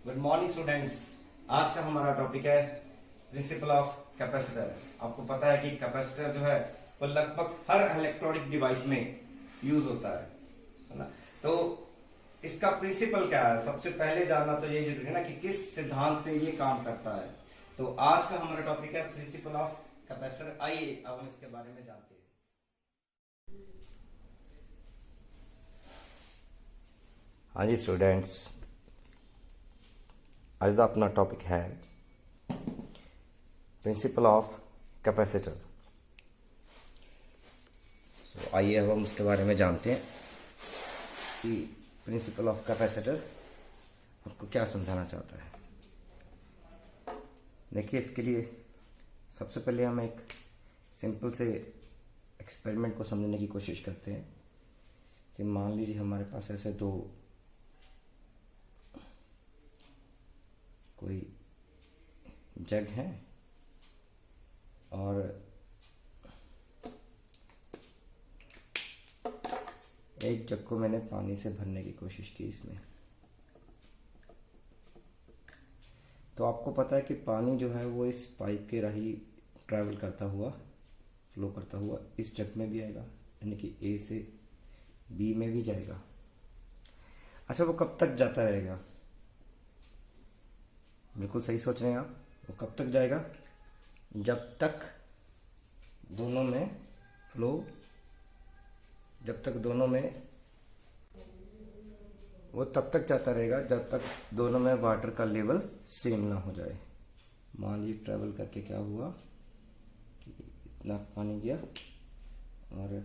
Good morning students. आज का हमारा टॉपिक है प्रिंसिपल ऑफ कैपेसिटर। आपको पता है कि कैपेसिटर जो है वो लगभग हर इलेक्ट्रॉनिक डिवाइस में यूज होता है ना। तो इसका प्रिंसिपल क्या है, सबसे पहले जानना तो ये जरूरी है ना कि किस सिद्धांत पे ये काम करता है। तो आज का हमारा टॉपिक है प्रिंसिपल ऑफ कैपेसिटर। आइए अब हम इसके बारे में जानते हैं। हाँ जी स्टूडेंट्स, आज का अपना टॉपिक है प्रिंसिपल ऑफ कैपेसिटर। आइए अब हम उसके बारे में जानते हैं कि प्रिंसिपल ऑफ कैपेसिटर आपको क्या समझाना चाहता है। देखिए, इसके लिए सबसे पहले हम एक सिंपल से एक्सपेरिमेंट को समझने की कोशिश करते हैं कि मान लीजिए हमारे पास ऐसे दो कोई जग है और एक जग को मैंने पानी से भरने की कोशिश की इसमें। तो आपको पता है कि पानी जो है वो इस पाइप के राही ट्रैवल करता हुआ, फ्लो करता हुआ इस जग में भी आएगा, यानी कि ए से बी में भी जाएगा। अच्छा, वो कब तक जाता रहेगा? बिल्कुल सही सोच रहे हैं आप। वो कब तक जाएगा? जब तक दोनों में फ्लो, जब तक दोनों में वो तब तक जाता रहेगा जब तक दोनों में वाटर का लेवल सेम ना हो जाए। मान लीजिए ट्रेवल करके क्या हुआ कि इतना पानी गया, और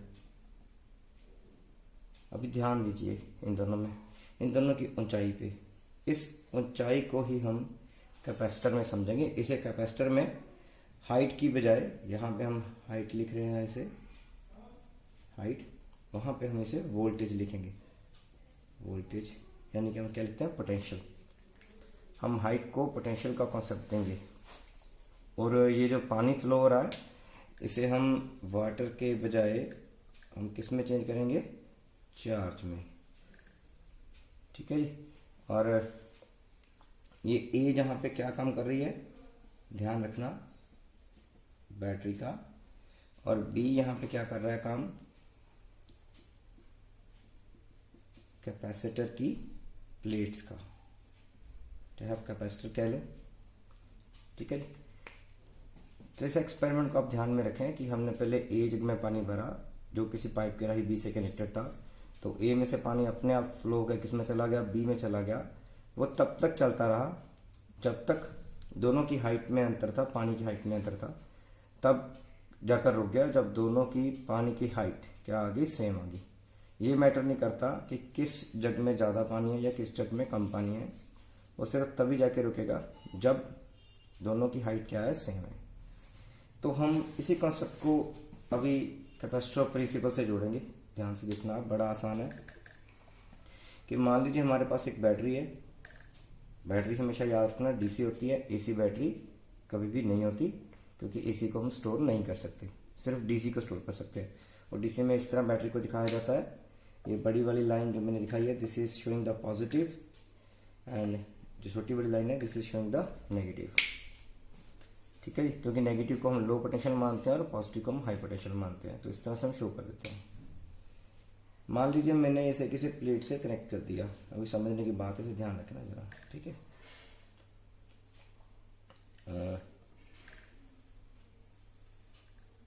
अभी ध्यान दीजिए इन दोनों की ऊंचाई पे। इस ऊंचाई को ही हम कैपेसिटर में समझेंगे। इसे कैपेसिटर में हाइट की बजाय, यहाँ पे हम हाइट लिख रहे हैं, इसे हाइट, वहाँ पे हम इसे वोल्टेज लिखेंगे। वोल्टेज यानी कि हम क्या लिखते हैं? पोटेंशियल। हम हाइट को पोटेंशियल का कॉन्सेप्ट देंगे। और ये जो पानी फ्लो हो रहा है इसे हम वाटर के बजाय हम किस में चेंज करेंगे? चार्ज में। ठीक है जी। और ये ए जहाँ पे क्या काम कर रही है, ध्यान रखना, बैटरी का। और बी यहाँ पे क्या कर रहा है काम? कैपेसिटर की प्लेट्स का, चाहे आप कैपेसिटर कह लो। ठीक है जी। तो इस एक्सपेरिमेंट को आप ध्यान में रखें कि हमने पहले ए जग में पानी भरा जो किसी पाइप के राही बी से कनेक्टेड था। तो ए में से पानी अपने आप फ्लो हो गया, किस में चला गया? बी में चला गया। वो तब तक चलता रहा जब तक दोनों की हाइट में अंतर था, पानी की हाइट में अंतर था। तब जाकर रुक गया जब दोनों की पानी की हाइट क्या आ गई? सेम आ गई। ये मैटर नहीं करता कि किस जग में ज़्यादा पानी है या किस जग में कम पानी है, वो सिर्फ तभी जाके रुकेगा जब दोनों की हाइट क्या है? सेम है। तो हम इसी कॉन्सेप्ट को अभी कैपेसिटर प्रिंसिपल से जोड़ेंगे। ध्यान से देखना, बड़ा आसान है। कि मान लीजिए हमारे पास एक बैटरी है। बैटरी हमेशा याद रखना डीसी होती है, एसी बैटरी कभी भी नहीं होती, क्योंकि एसी को हम स्टोर नहीं कर सकते, सिर्फ डीसी को स्टोर कर सकते हैं। और डीसी में इस तरह बैटरी को दिखाया जाता है। ये बड़ी वाली लाइन जो मैंने दिखाई है, this is showing the positive, and जो छोटी वाली लाइन है this is showing the negative. ठीक है जी, क्योंकि नेगेटिव को हम लो पोटेंशियल मानते हैं और पॉजिटिव को हम हाई पोटेंशियल मानते हैं। तो इस तरह से हम शो कर देते हैं। मान लीजिए मैंने इसे किसी प्लेट से कनेक्ट कर दिया। अभी समझने की बात है, इसे ध्यान रखना जरा। ठीक है,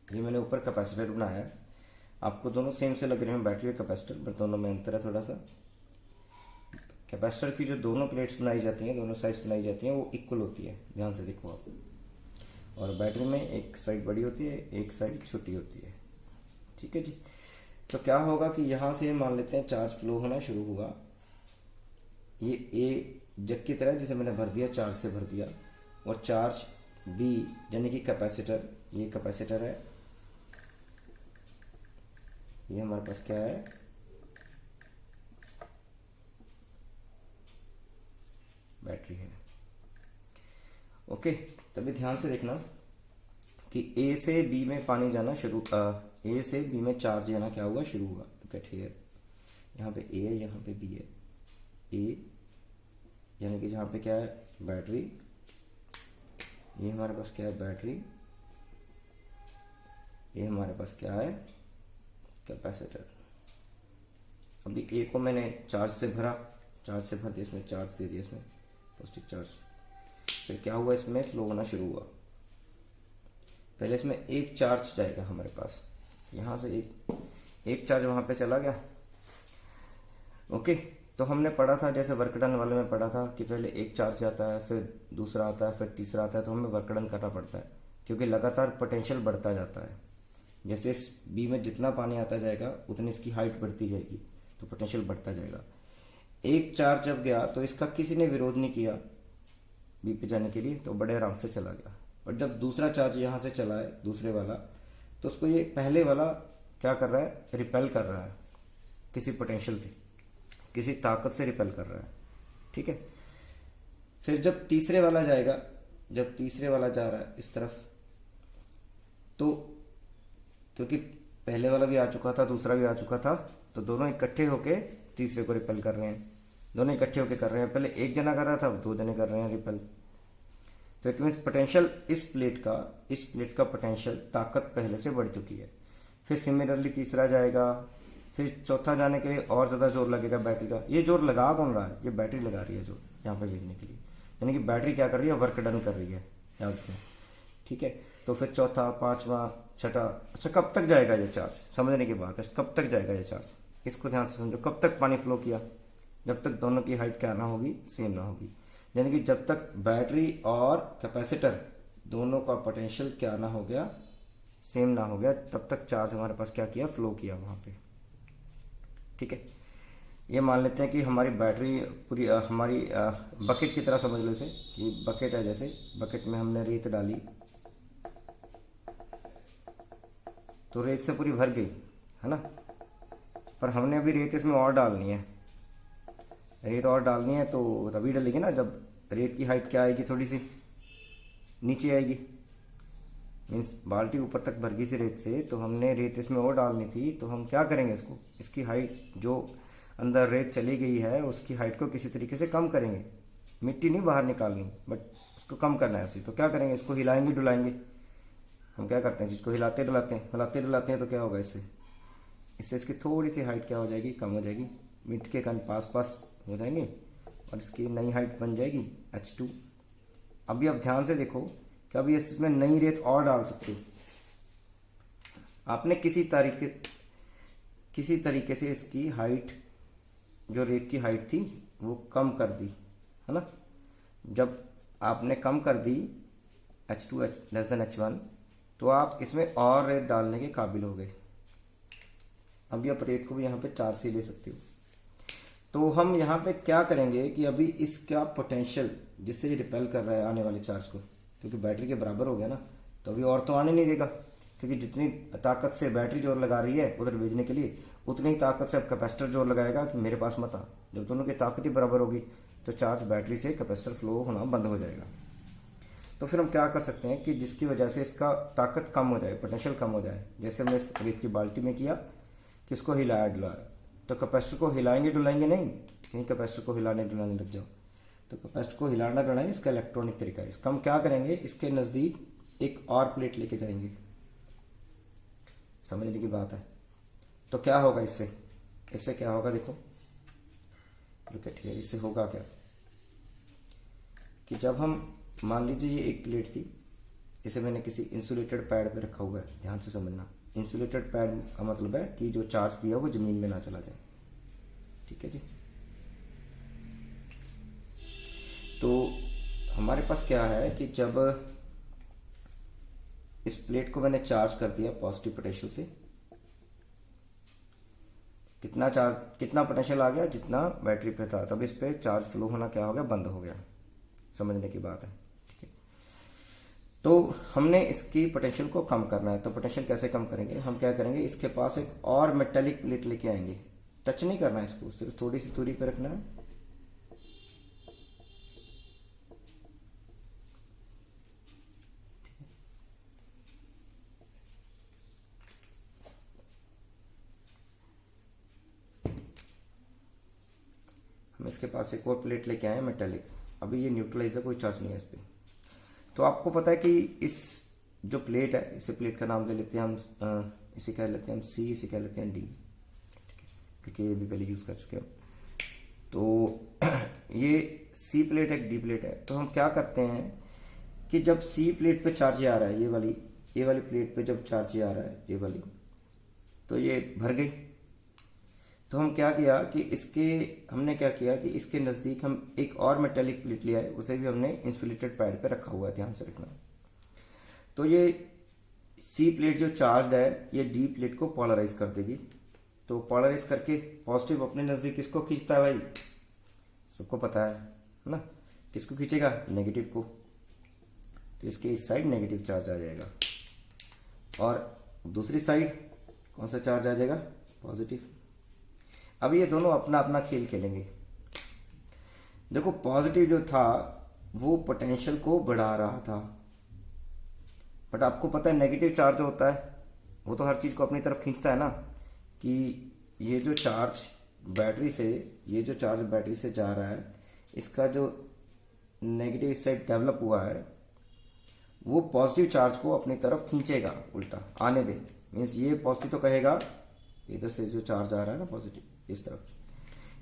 ये मैंने ऊपर कैपेसिटर बनाया है। आपको दोनों सेम से लग रहे हैं, बैटरी और कैपेसिटर, बट दोनों में अंतर है थोड़ा सा। कैपेसिटर की जो दोनों प्लेट्स बनाई जाती हैं, दोनों साइड्स बनाई जाती हैं, वो इक्वल होती है। ध्यान से देखो आप। और बैटरी में एक साइड बड़ी होती है, एक साइड छोटी होती है। ठीक है जी। तो क्या होगा कि यहाँ से मान लेते हैं चार्ज फ्लो होना शुरू हुआ। ये ए जग की तरह जिसे मैंने भर दिया, चार्ज से भर दिया। और चार्ज बी यानी कि कैपेसिटर, ये कैपेसिटर है, ये हमारे पास क्या है? बैटरी है। ओके, तभी ध्यान से देखना कि ए से बी में पानी जाना शुरू, ए से बी में चार्ज जाना क्या हुआ? शुरू हुआ। लुक एट हियर, यहाँ पे ए है, यहाँ पे बी है। ए यानी कि जहाँ पे क्या है बैटरी, ये हमारे पास क्या है बैटरी, ये हमारे पास क्या है कैपेसिटर। अभी ए को मैंने चार्ज से भरा, चार्ज से भर दिया, इसमें चार्ज दे दिया, इसमें पॉजिटिव चार्ज। फिर क्या हुआ, इसमें फ्लो होना शुरू हुआ। पहले इसमें एक चार्ज जाएगा हमारे पास, यहाँ से एक चार्ज वहाँ पे चला गया। ओके, तो हमने पढ़ा था जैसे वर्क डन वाले में पढ़ा था कि पहले एक चार्ज जाता है, फिर दूसरा आता है, फिर तीसरा आता है, तो हमें वर्क डन करना पड़ता है क्योंकि लगातार पोटेंशियल बढ़ता जाता है। जैसे इस बी में जितना पानी आता जाएगा उतनी इसकी हाइट बढ़ती जाएगी, तो पोटेंशियल बढ़ता जाएगा। एक चार्ज जब गया तो इसका किसी ने विरोध नहीं किया बी पे जाने के लिए, तो बड़े आराम से चला गया। और जब दूसरा चार्ज यहाँ से चला है दूसरे वाला, तो उसको ये पहले वाला क्या कर रहा है, रिपेल कर रहा है किसी पोटेंशियल से, किसी ताकत से रिपेल कर रहा है। ठीक है, फिर जब तीसरे वाला जाएगा, जब तीसरे वाला जा रहा है इस तरफ, तो क्योंकि पहले वाला भी आ चुका था दूसरा भी आ चुका था, तो दोनों इकट्ठे होके तीसरे को रिपेल कर रहे हैं, दोनों इकट्ठे होके कर रहे हैं। पहले एक जना कर रहा था, अब दो जने कर रहे हैं रिपेल। तो इट मीन्स पोटेंशियल इस प्लेट का पोटेंशियल ताकत पहले से बढ़ चुकी है। फिर सिमिलरली तीसरा जाएगा, फिर चौथा जाने के लिए और ज़्यादा जोर लगेगा बैटरी का। ये जोर लगा कौन रहा है, ये बैटरी लगा रही है जोर यहाँ पे भेजने के लिए, यानी कि बैटरी क्या कर रही है, वर्क डन कर रही है, याद रखें। ठीक है, तो फिर चौथा, पांचवा, छठा, अच्छा कब तक जाएगा ये चार्ज, समझने की बात है, कब तक जाएगा ये चार्ज, इसको ध्यान से समझो। कब तक पानी फ्लो किया, जब तक दोनों की हाइट क्या ना होगी, सेम ना होगी, यानी कि जब तक बैटरी और कैपेसिटर दोनों का पोटेंशियल क्या ना हो गया, सेम ना हो गया, तब तक चार्ज हमारे पास क्या किया, फ्लो किया वहां पे। ठीक है, ये मान लेते हैं कि हमारी बैटरी पूरी हमारी बकेट की तरह समझ लो इसे, कि बकेट है, जैसे बकेट में हमने रेत डाली तो रेत से पूरी भर गई, है ना, पर हमने अभी रेत इसमें और डालनी है, रेत और डालनी है तो तभी डलेगी ना जब रेत की हाइट क्या आएगी, थोड़ी सी नीचे आएगी। मीन्स बाल्टी ऊपर तक भर गई सी रेत से, तो हमने रेत इसमें और डालनी थी, तो हम क्या करेंगे, इसको, इसकी हाइट जो अंदर रेत चली गई है उसकी हाइट को किसी तरीके से कम करेंगे। मिट्टी नहीं बाहर निकालनी, बट उसको कम करना है उसी। तो क्या करेंगे, इसको हिलाएंगे डुलाएंगे। हम क्या करते हैं, जिसको हिलाते डुलाते हैं, तो क्या होगा, इससे इसकी थोड़ी सी हाइट क्या हो जाएगी, कम हो जाएगी, मिट्टी के कण पास पास हो जाएंगे और इसकी नई हाइट बन जाएगी H2। अभी आप ध्यान से देखो कि अभी इसमें नई रेत और डाल सकते हो आपने, किसी तरीके से इसकी हाइट, जो रेत की हाइट थी वो कम कर दी, है ना। जब आपने कम कर दी H2 लेस देन H1, तो आप इसमें और रेत डालने के काबिल हो गए। अभी आप रेत को भी यहाँ पे 4 से ले सकते हो। तो हम यहाँ पे क्या करेंगे कि अभी इसका पोटेंशियल जिससे ये रिपेल कर रहा है आने वाले चार्ज को, क्योंकि बैटरी के बराबर हो गया ना, तो अभी और तो आने नहीं देगा, क्योंकि जितनी ताकत से बैटरी जोर लगा रही है उधर भेजने के लिए, उतनी ही ताकत से अब कैपेसिटर जोर लगाएगा कि मेरे पास मत आ। जब दोनों की ताकत ही बराबर होगी तो चार्ज बैटरी से कैपेसिटर फ्लो होना बंद हो जाएगा। तो फिर हम क्या कर सकते हैं कि जिसकी वजह से इसका ताकत कम हो जाए, पोटेंशियल कम हो जाए, जैसे हमने रेत की बाल्टी में किया कि इसको हिलाया डुलाया, तो कैपेसिटर को हिलाएंगे डुलाएंगे नहीं, कहीं कैपेसिटर को हिलाने डुलाने लग जाओ, तो कैपेसिटर को हिलाना डुलाना इसका इलेक्ट्रॉनिक तरीका है। इसका हम क्या करेंगे, इसके नज़दीक एक और प्लेट लेके जाएंगे, समझने की बात है। तो क्या होगा इससे क्या होगा, देखो लुक एट हियर, इससे होगा क्या कि जब हम, मान लीजिए ये एक प्लेट थी, इसे मैंने किसी इंसुलेटेड पैड पे रखा हुआ है, ध्यान से समझना। इंसुलेटेड पैड का मतलब है कि जो चार्ज दिया वो जमीन में ना चला जाए, ठीक है जी। तो हमारे पास क्या है कि जब इस प्लेट को मैंने चार्ज कर दिया पॉजिटिव पोटेंशियल से, कितना पोटेंशियल आ गया, जितना बैटरी पे था, तब इस पे चार्ज फ्लो होना क्या हो गया, बंद हो गया, समझने की बात है, ठीक है। तो हमने इसकी पोटेंशियल को कम करना है, तो पोटेंशियल कैसे कम करेंगे, हम क्या करेंगे, इसके पास एक और मेटेलिक प्लेट लेके आएंगे, टच नहीं करना है इसको, सिर्फ थोड़ी सी दूरी पे रखना है। हम इसके पास एक और प्लेट लेके आए मेटेलिक, अभी ये न्यूट्रलाइज है, कोई चार्ज नहीं है इस पर। तो आपको पता है कि इस जो प्लेट है, इसे प्लेट का नाम दे लेते हैं हम, इसे कह लेते हैं हम सी, इसे कह लेते हैं डी, क्योंकि ये भी पहले यूज़ कर चुके हैं। तो ये सी प्लेट है, डी प्लेट है। तो हम क्या करते हैं कि जब सी प्लेट पे चार्ज आ रहा है, ये वाली प्लेट पे जब चार्ज आ रहा है, ये वाली, तो ये भर गई। तो हम क्या किया कि हमने क्या किया कि इसके नज़दीक हम एक और मेटेलिक प्लेट ले आए, उसे भी हमने इंसुलेटेड पैड पे रखा हुआ है, ध्यान से रखना। तो ये सी प्लेट जो चार्ज है, ये डी प्लेट को पोलराइज कर देगी। तो पोलराइज करके पॉजिटिव अपने नज़दीक किसको खींचता है भाई, सबको पता है ना, किसको खींचेगा, नेगेटिव को। तो इसके इस साइड नेगेटिव चार्ज आ जाएगा और दूसरी साइड कौन सा चार्ज आ जाएगा, पॉजिटिव। अब ये दोनों अपना अपना खेल खेलेंगे। देखो पॉजिटिव जो था वो पोटेंशियल को बढ़ा रहा था, बट आपको पता है नेगेटिव चार्ज होता है वो तो हर चीज़ को अपनी तरफ खींचता है ना, कि ये जो चार्ज बैटरी से जा रहा है, इसका जो नेगेटिव साइड डेवलप हुआ है वो पॉजिटिव चार्ज को अपनी तरफ खींचेगा, उल्टा आने दे। मीन्स ये पॉजिटिव तो कहेगा, इधर से जो चार्ज आ रहा है ना पॉजिटिव इस तरफ,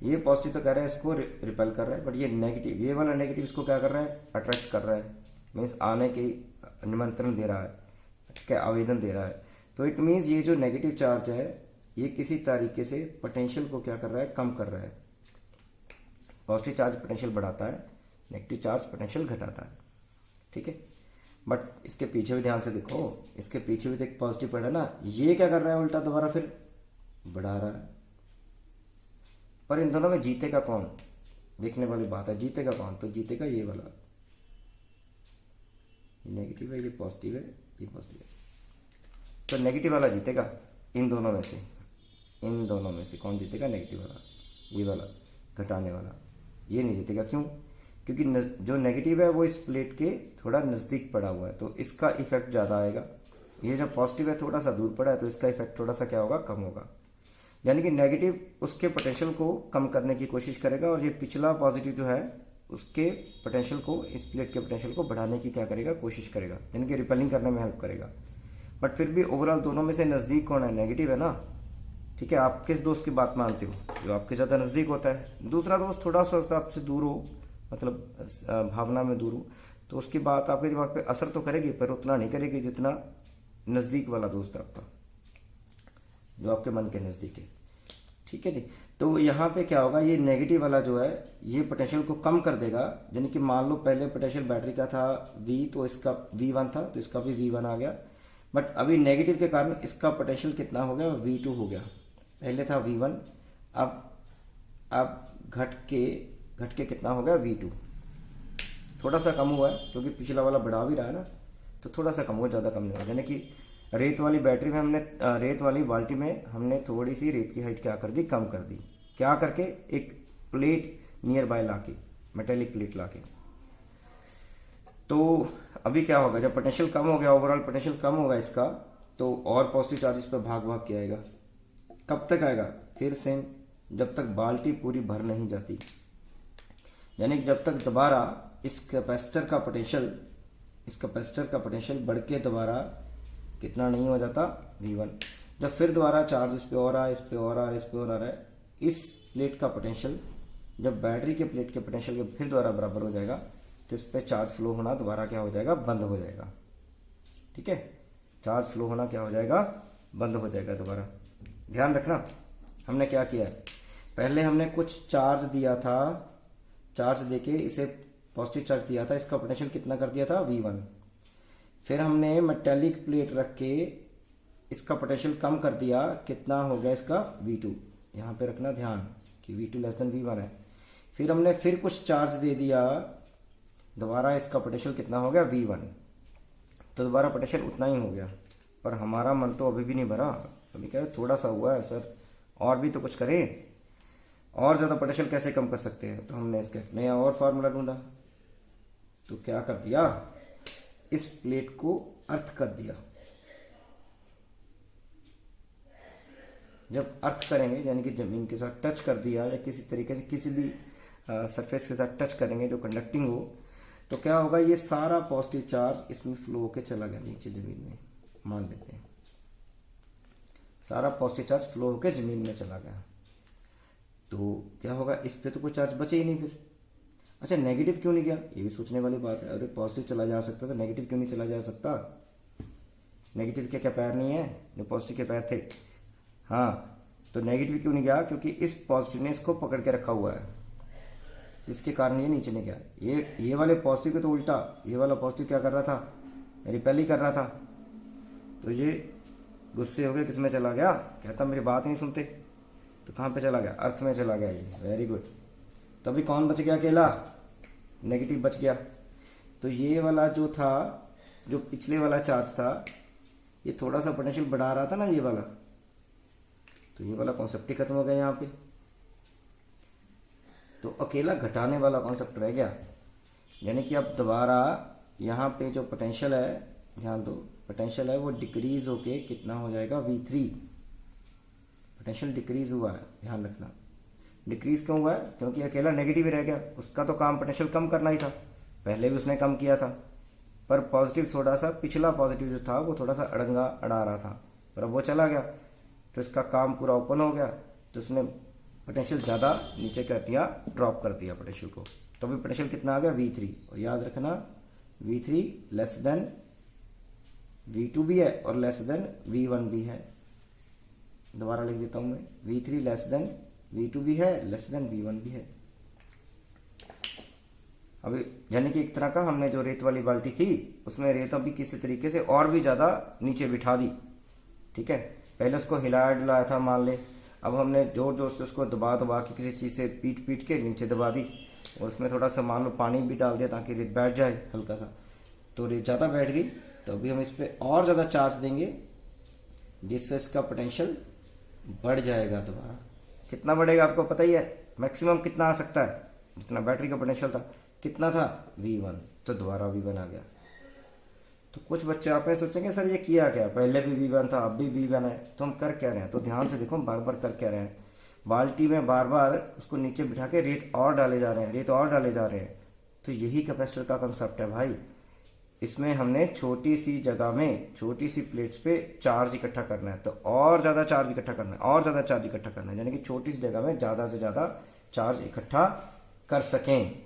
ये पॉजिटिव तो कह रहा है इसको रिपेल कर रहा है, बट ये नेगेटिव, ये वाला नेगेटिव इसको क्या कर रहा है, अट्रैक्ट कर रहा है। मीन्स आने की निमंत्रण दे रहा है, क्या आवेदन दे रहा है। तो इट मीन्स ये जो नेगेटिव चार्ज है ये किसी तरीके से पोटेंशियल को क्या कर रहा है, कम कर रहा है। पॉजिटिव चार्ज पोटेंशियल बढ़ाता है, नेगेटिव चार्ज पोटेंशियल घटाता है, ठीक है। बट इसके पीछे भी ध्यान से देखो, इसके पीछे भी तो एक पॉजिटिव पड़ा ना, ये क्या कर रहा है, उल्टा दोबारा फिर बढ़ा रहा है। पर इन दोनों में जीतेगा कौन, देखने वाली बात है, जीतेगा कौन, तो जीतेगा ये वाला, ये नेगेटिव है, ये पॉजिटिव है, ये पॉजिटिव है, तो नेगेटिव वाला जीतेगा। इन दोनों में से कौन जीतेगा, नेगेटिव वाला, ये वाला घटाने वाला, ये नहीं जीतेगा। क्यों, क्योंकि जो नेगेटिव है वो इस प्लेट के थोड़ा नज़दीक पड़ा हुआ है, तो इसका इफेक्ट ज़्यादा आएगा। ये जो पॉजिटिव है थोड़ा सा दूर पड़ा है, तो इसका इफेक्ट थोड़ा सा क्या होगा, कम होगा। यानी कि नेगेटिव उसके पोटेंशियल को कम करने की कोशिश करेगा, और ये पिछला पॉजिटिव जो है उसके पोटेंशियल को, इस प्लेट के पोटेंशियल को बढ़ाने की क्या करेगा, कोशिश करेगा, यानी कि रिपेलिंग करने में हेल्प करेगा। बट फिर भी ओवरऑल दोनों में से नज़दीक कौन है, नेगेटिव है ना, ठीक है। आप किस दोस्त की बात मानते हो, जो आपके ज़्यादा नज़दीक होता है। दूसरा दोस्त थोड़ा सा आपसे दूर हो, मतलब भावना में दूर हो, तो उसकी बात आपके दिमाग पे असर तो करेगी, पर उतना नहीं करेगी जितना नज़दीक वाला दोस्त है आपका, जो आपके मन के नज़दीक है, ठीक है जी। तो यहाँ पे क्या होगा, ये नेगेटिव वाला जो है ये पोटेंशियल को कम कर देगा। यानी कि मान लो पहले पोटेंशियल बैटरी का था V, तो इसका V1 था, तो इसका भी V1 आ गया। बट अभी नेगेटिव के कारण इसका पोटेंशियल कितना हो गया, V2 हो गया। पहले था V1, अब घट के कितना हो गया, V2। थोड़ा सा कम हुआ है क्योंकि पिछला वाला बढ़ा भी रहा है ना, तो थोड़ा सा कम हुआ, ज़्यादा कम नहीं हुआ। यानी कि रेत वाली बैटरी में हमने, रेत वाली बाल्टी में हमने थोड़ी सी रेत की हाइट क्या कर दी, कम कर दी। क्या करके, एक प्लेट नियर बाय लाके, मेटेलिक प्लेट लाके। तो अभी क्या होगा, जब पोटेंशियल कम हो गया, ओवरऑल पोटेंशियल कम होगा इसका, तो और पॉजिटिव चार्जेस पे भाग के आएगा। कब तक आएगा, फिर सेम, जब तक बाल्टी पूरी भर नहीं जाती। यानी कि जब तक दोबारा इस कैपेसिटर का पोटेंशियल बढ़ के दोबारा कितना नहीं हो जाता, V1। जब फिर दोबारा चार्ज इस पे और आ, इस पे और आ, इस पे और आ रहा है, इस प्लेट का पोटेंशियल जब बैटरी के प्लेट के पोटेंशियल के फिर दोबारा बराबर हो जाएगा, तो इस पे चार्ज फ्लो होना दोबारा क्या हो जाएगा, बंद हो जाएगा, ठीक है। चार्ज फ्लो होना क्या हो जाएगा, बंद हो जाएगा दोबारा। ध्यान रखना, हमने क्या किया, पहले हमने कुछ चार्ज दिया था, चार्ज देके इसे पॉजिटिव चार्ज दिया था, इसका पोटेंशियल कितना कर दिया था, V1। फिर हमने मेटेलिक प्लेट रख के इसका पोटेंशियल कम कर दिया, कितना हो गया इसका, V2। यहाँ पे रखना ध्यान कि V2 लेस देन V1 है। फिर हमने फिर कुछ चार्ज दे दिया, दोबारा इसका पोटेंशियल कितना हो गया, V1। तो दोबारा पोटेंशियल उतना ही हो गया, पर हमारा मन तो अभी भी नहीं भरा, अभी क्या है, थोड़ा सा हुआ है सर, और भी तो कुछ करें, और ज़्यादा पोटेंशियल कैसे कम कर सकते हैं। तो हमने इसका नया और फार्मूला ढूंढा, तो क्या कर दिया, इस प्लेट को अर्थ कर दिया। जब अर्थ करेंगे यानी कि जमीन के साथ टच कर दिया, या किसी तरीके से किसी भी सरफेस के साथ टच करेंगे जो कंडक्टिंग हो, तो क्या होगा, ये सारा पॉजिटिव चार्ज इसमें फ्लो होके चला गया नीचे जमीन में, मान लेते हैं सारा पॉजिटिव चार्ज फ्लो होके जमीन में चला गया, तो क्या होगा, इस पे तो कोई चार्ज बचे ही नहीं फिर। अच्छा, नेगेटिव क्यों नहीं गया, ये भी सोचने वाली बात है। अरे पॉजिटिव चला जा सकता था, नेगेटिव क्यों नहीं चला जा सकता? नेगेटिव के क्या पैर नहीं है जो पॉजिटिव के पैर थे? हाँ, तो नेगेटिव क्यों नहीं गया? क्योंकि इस पॉजिटिवनेस को पकड़ के रखा हुआ है, इसके कारण ये नीचे नहीं गया। ये वाले पॉजिटिव के तो उल्टा, ये वाला पॉजिटिव क्या कर रहा था, रिपेल ही कर रहा था, तो ये गुस्से हो गए, किस में चला गया, कहता मेरी बात नहीं सुनते, तो कहाँ पे चला गया, अर्थ में चला गया ये। Very good. तो अभी कौन बच गया? अकेला नेगेटिव बच गया। तो ये वाला जो था, जो पिछले वाला चार्ज था, ये थोड़ा सा पोटेंशियल बढ़ा रहा था ना ये वाला, तो ये वाला कॉन्सेप्ट ही खत्म हो गया यहाँ पे, तो अकेला घटाने वाला कॉन्सेप्ट रह गया। यानी कि अब दोबारा यहाँ पे जो पोटेंशियल है, ध्यान दो, पोटेंशियल है वो डिक्रीज होके कितना हो जाएगा, V3। पोटेंशियल डिक्रीज हुआ है, ध्यान रखना। डिक्रीज क्यों हुआ है? क्योंकि अकेला नेगेटिव ही रह गया, उसका तो काम पोटेंशियल कम करना ही था, पहले भी उसने कम किया था, पर पॉजिटिव थोड़ा सा, पिछला पॉजिटिव जो था वो थोड़ा सा अड़ा रहा था, पर अब वो चला गया, तो इसका काम पूरा ओपन हो गया, तो उसने पोटेंशियल ज़्यादा नीचे कर दिया, ड्रॉप कर दिया पोटेंशियल को। तो अभी पोटेंशियल कितना आ गया, V3। और याद रखना V3 लेस देन V2 भी है और लेस देन V1 भी है। दोबारा लिख देता हूं मैं, V3 लेस देन V2 भी है, लेस देन V1 भी है। अभी यानी कि एक तरह का हमने जो रेत वाली बाल्टी थी उसमें रेत अभी किसी तरीके से और भी ज़्यादा नीचे बिठा दी, ठीक है। पहले उसको हिलाया डुलाया था मान ले, अब हमने जोर जोर से उसको दबा के किसी चीज़ से पीट के नीचे दबा दी, और उसमें थोड़ा सा मान लो पानी भी डाल दिया ताकि रेत बैठ जाए हल्का सा, तो रेत ज़्यादा बैठ गई। तो अभी हम इस पर और ज़्यादा चार्ज देंगे जिससे इसका पोटेंशियल बढ़ जाएगा दोबारा। कितना बढ़ेगा आपको पता ही है, मैक्सिमम कितना आ सकता है, जितना बैटरी का पोटेंशियल था कितना था, V1, तो दोबारा V1 आ गया। तो कुछ बच्चे आप में सोचेंगे सर ये किया क्या, पहले भी V1 था अब भी V1 है, तो हम कर क्या रहे हैं? तो ध्यान से देखो, बार बार कर क्या रहे हैं, बाल्टी में बार बार उसको नीचे बिठा के रेत और डाले जा रहे हैं, रेत और डाले जा रहे हैं। तो यही कैपेसिटर का कंसेप्ट है भाई। इसमें हमने छोटी सी जगह में, छोटी सी प्लेट्स पे चार्ज इकट्ठा करना है, तो और ज़्यादा चार्ज इकट्ठा करना है, और ज़्यादा चार्ज इकट्ठा करना है, यानी कि छोटी सी जगह में ज़्यादा से ज़्यादा चार्ज इकट्ठा कर सकें,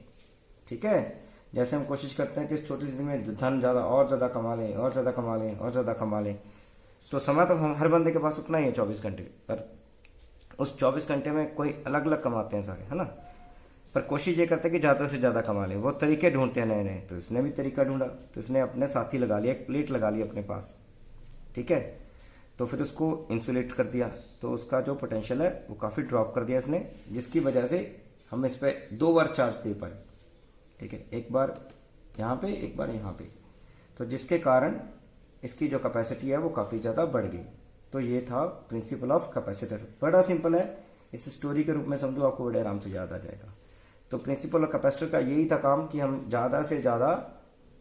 ठीक है। जैसे हम कोशिश करते हैं कि इस छोटी सी में धन ज़्यादा और ज़्यादा कमा लें, और ज़्यादा कमा लें, और ज़्यादा कमा लें, तो समय तो हम हर बंदे के पास उतना ही है 24 घंटे, पर उस 24 घंटे में कोई अलग अलग कमाते हैं सारे, है ना, पर कोशिश ये करते हैं कि ज़्यादा से ज़्यादा कमा लें, वो तरीके ढूंढते हैं नए नए। तो इसने भी तरीका ढूंढा, तो इसने अपने साथी लगा लिया, एक प्लेट लगा ली अपने पास, ठीक है। तो फिर उसको इंसुलेट कर दिया, तो उसका जो पोटेंशियल है वो काफ़ी ड्रॉप कर दिया इसने, जिसकी वजह से हम इस पर 2 बार चार्ज दे पाए, ठीक है, एक बार यहाँ पे, एक बार यहाँ पे, तो जिसके कारण इसकी जो कैपेसिटी है वो काफ़ी ज़्यादा बढ़ गई। तो ये था प्रिंसिपल ऑफ कैपेसिटर, बड़ा सिंपल है, इस स्टोरी के रूप में समझो, आपको बड़े आराम से याद आ जाएगा। तो प्रिंसिपल ऑफ कैपेसिटर का यही था काम कि हम ज़्यादा से ज़्यादा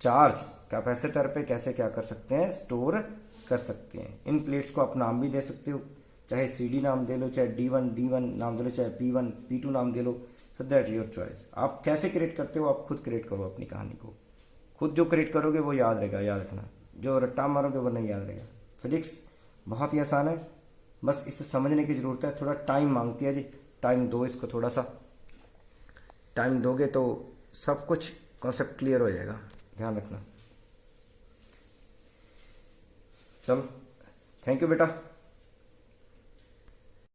चार्ज कैपेसिटर पे कैसे क्या कर सकते हैं, स्टोर कर सकते हैं। इन प्लेट्स को आप नाम भी दे सकते हो, चाहे CD नाम दे लो, चाहे D1 नाम दे लो, चाहे P1 P2 नाम दे लो, सो दैट योर चॉइस। आप कैसे क्रिएट करते हो, आप खुद क्रिएट करो अपनी कहानी को, खुद जो क्रिएट करोगे वो याद रहेगा, याद रखना, जो रट्टा मारोगे वो नहीं याद रहेगा। फिजिक्स बहुत ही आसान है, बस इसे समझने की ज़रूरत है, थोड़ा टाइम मांगती है जी, टाइम दो इसको, थोड़ा सा टाइम दोगे तो सब कुछ कॉन्सेप्ट क्लियर हो जाएगा, ध्यान रखना। चलो, थैंक यू बेटा।